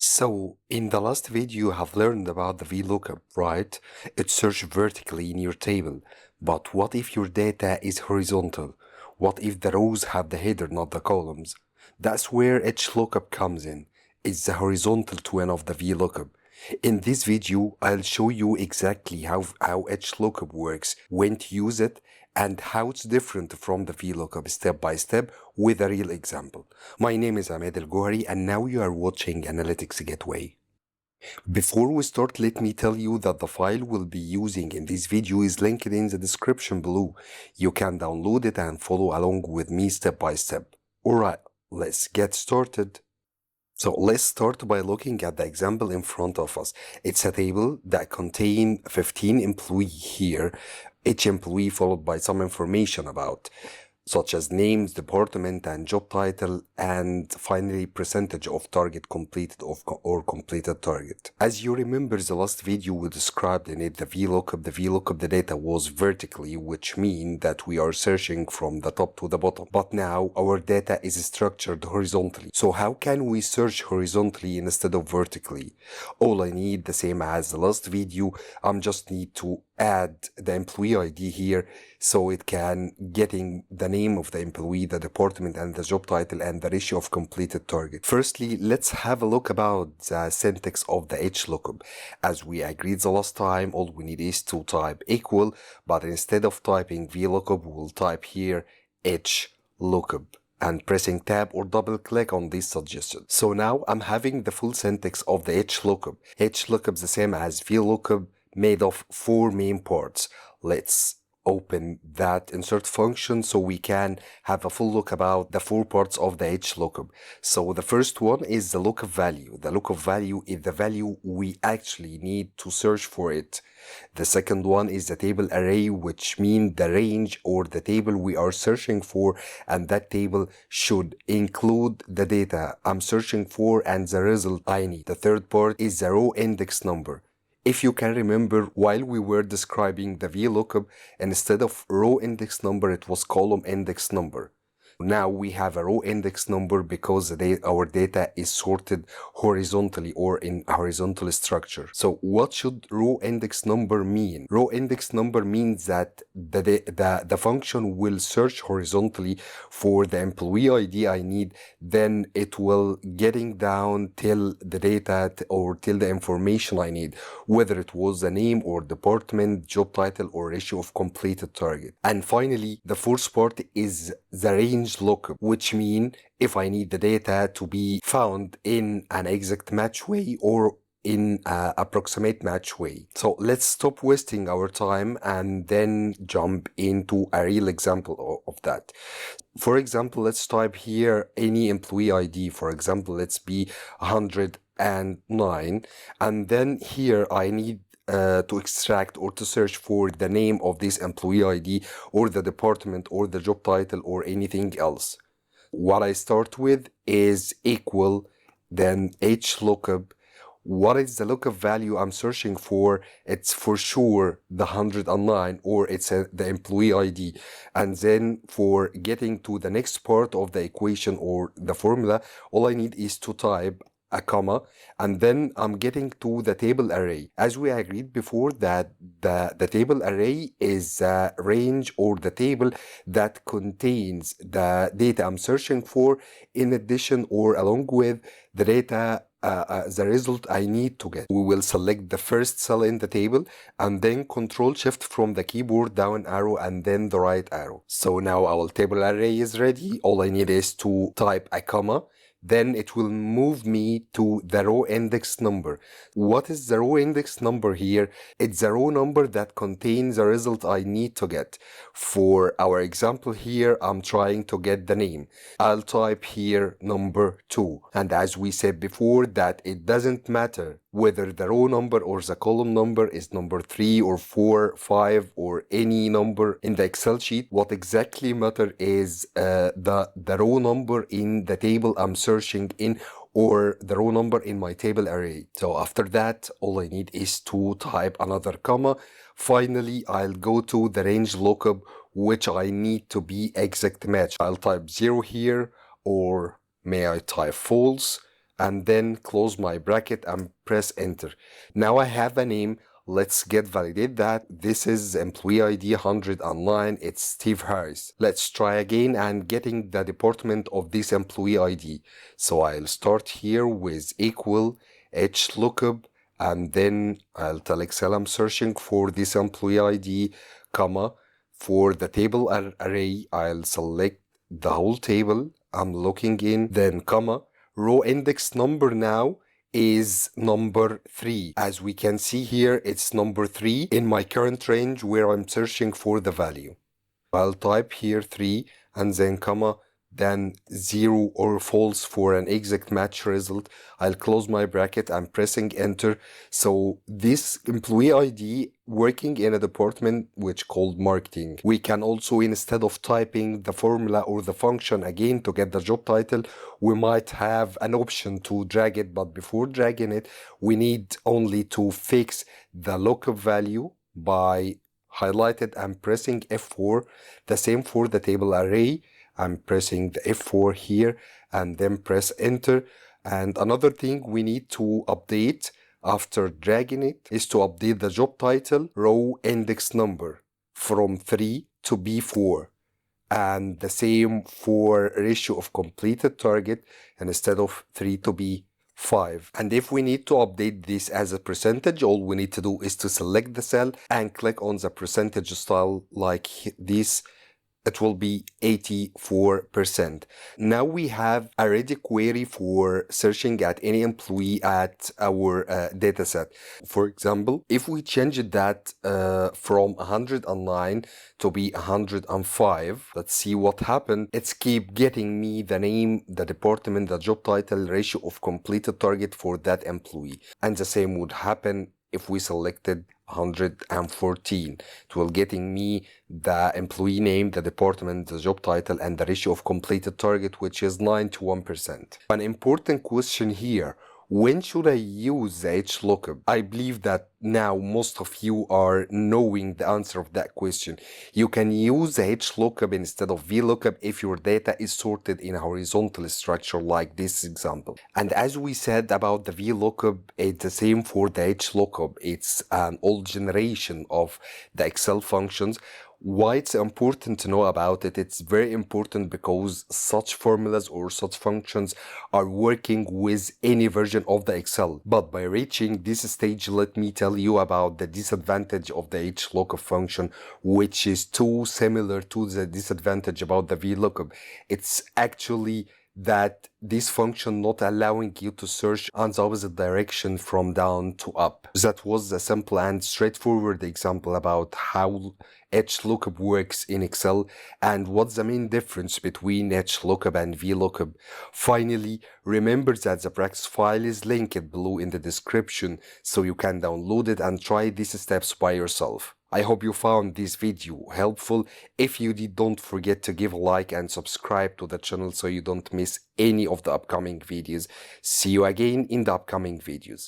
So, in the last video, you have learned about the VLOOKUP, right? It's searched vertically in your table. But what if your data is horizontal? What if the rows have the header, not the columns? That's where HLOOKUP comes in. It's the horizontal twin of the VLOOKUP. In this video, I'll show you exactly how HLOOKUP works, when to use it, and how it's different from the VLOOKUP step by step with a real example. My name is Ahmed El Gohari, and now you are watching Analytics Gateway. Before we start, let me tell you that the file we'll be using in this video is linked in the description below. You can download it and follow along with me step by step. Alright, let's get started. So let's start by looking at the example in front of us. It's a table that contains 15 employees here, each employee followed by some information about, such as names, department, and job title, and finally percentage of target completed or completed target. As you remember the last video we described in it, the VLOOKUP, the data was vertically, which means that we are searching from the top to the bottom. But now our data is structured horizontally. So how can we search horizontally instead of vertically? All I need, the same as the last video, just need to add the employee ID here so it can getting the name of the employee, the department, and the job title, and the ratio of completed target. Firstly, let's have a look about the syntax of the HLOOKUP. As we agreed the last time, all we need is to type equal, but instead of typing VLOOKUP, we'll type here HLOOKUP and pressing tab or double click on this suggestion. So now I'm having the full syntax of the HLOOKUP. HLOOKUP is the same as VLOOKUP, made of 4 main parts. Let's open that insert function so we can have a full look about the 4 parts of the HLOOKUP. So the first one is the lookup value. The lookup value is the value we actually need to search for it. The second one is the table array, which means the range or the table we are searching for, and that table should include the data I'm searching for and the result I need. The third part is the row index number. If you can remember, while we were describing the VLOOKUP, instead of row index number, it was column index number. Now we have a row index number because our data is sorted horizontally or in a horizontal structure. So what should row index number mean? Row index number means that the function will search horizontally for the employee ID I need, then it will getting down till the data or till the information I need, whether it was the name or department, job title, or ratio of completed target. And finally, the fourth part is the range lookup, which mean if I need the data to be found in an exact match way or in an approximate match way. So let's stop wasting our time and then jump into a real example of that. For example, let's type here any employee ID. For example, let's be 109, and then here I need to extract or to search for the name of this employee ID or the department or the job title or anything else. What I start with is equal, then HLOOKUP. What is the lookup value I'm searching for? It's for sure the 109, or it's the employee ID. And then for getting to the next part of the equation or the formula, all I need is to type a comma, and then I'm getting to the table array. As we agreed before, that the table array is a range or the table that contains the data I'm searching for, in addition or along with the data, the result I need to get. We will select the first cell in the table and then Control Shift from the keyboard, down arrow, and then the right arrow. So now our table array is ready. All I need is to type a comma. Then it will move me to the row index number. What is the row index number here? It's the row number that contains the result I need to get. For our example here, I'm trying to get the name. I'll type here number 2. And as we said before, that it doesn't matter whether the row number or the column number is number 3 or 4, 5, or any number in the Excel sheet. What exactly matter is the row number in the table I'm searching in, or the row number in my table array. So after that, all I need is to type another comma. Finally, I'll go to the range lookup, which I need to be exact match. I'll type 0 here, or may I type false? and then close my bracket and press enter. Now I have a name. Let's validate that. This is employee ID 109. It's Steve Harris. Let's try again and getting the department of this employee ID. So I'll start here with equal HLOOKUP, and then I'll tell Excel I'm searching for this employee ID, comma. For the table array, I'll select the whole table I'm looking in, then comma. Row index number now is number 3. As we can see here, it's number 3 in my current range where I'm searching for the value. I'll type here 3 and then comma, then 0 or false for an exact match result. I'll close my bracket and pressing enter. So this employee ID working in a department which called marketing. We can also, instead of typing the formula or the function again to get the job title, we might have an option to drag it, but before dragging it, we need only to fix the lookup value by highlighted and pressing F4. The same for the table array. I'm pressing the F4 here and then press enter. And another thing we need to update after dragging it is to update the job title row index number from 3 to B4. And the same for ratio of completed target, and instead of 3 to B5. And if we need to update this as a percentage, all we need to do is to select the cell and click on the percentage style like this. It will be 84%. Now we have a ready query for searching at any employee at our dataset. For example, if we change that from 109 to be 105, let's see what happened. It's keep getting me the name, the department, the job title, ratio of completed target for that employee. And the same would happen if we selected 114. It will getting me the employee name, the department, the job title, and the ratio of completed target, which is 91%. An important question here: when should I use the HLOOKUP? I believe that now most of you are knowing the answer of that question. You can use the HLOOKUP instead of VLOOKUP if your data is sorted in a horizontal structure like this example. And as we said about the VLOOKUP, it's the same for the HLOOKUP. It's an old generation of the Excel functions. Why it's important to know about it? It's very important because such formulas or such functions are working with any version of the Excel. But by reaching this stage, let me tell you about the disadvantage of the HLOOKUP function, which is too similar to the disadvantage about the VLOOKUP. It's actually that this function not allowing you to search on the opposite direction from down to up. That was a simple and straightforward example about how HLOOKUP works in Excel and what's the main difference between HLOOKUP and VLOOKUP. Finally, remember that the practice file is linked below in the description so you can download it and try these steps by yourself. I hope you found this video helpful. If you did, don't forget to give a like and subscribe to the channel so you don't miss any of the upcoming videos. See you again in the upcoming videos.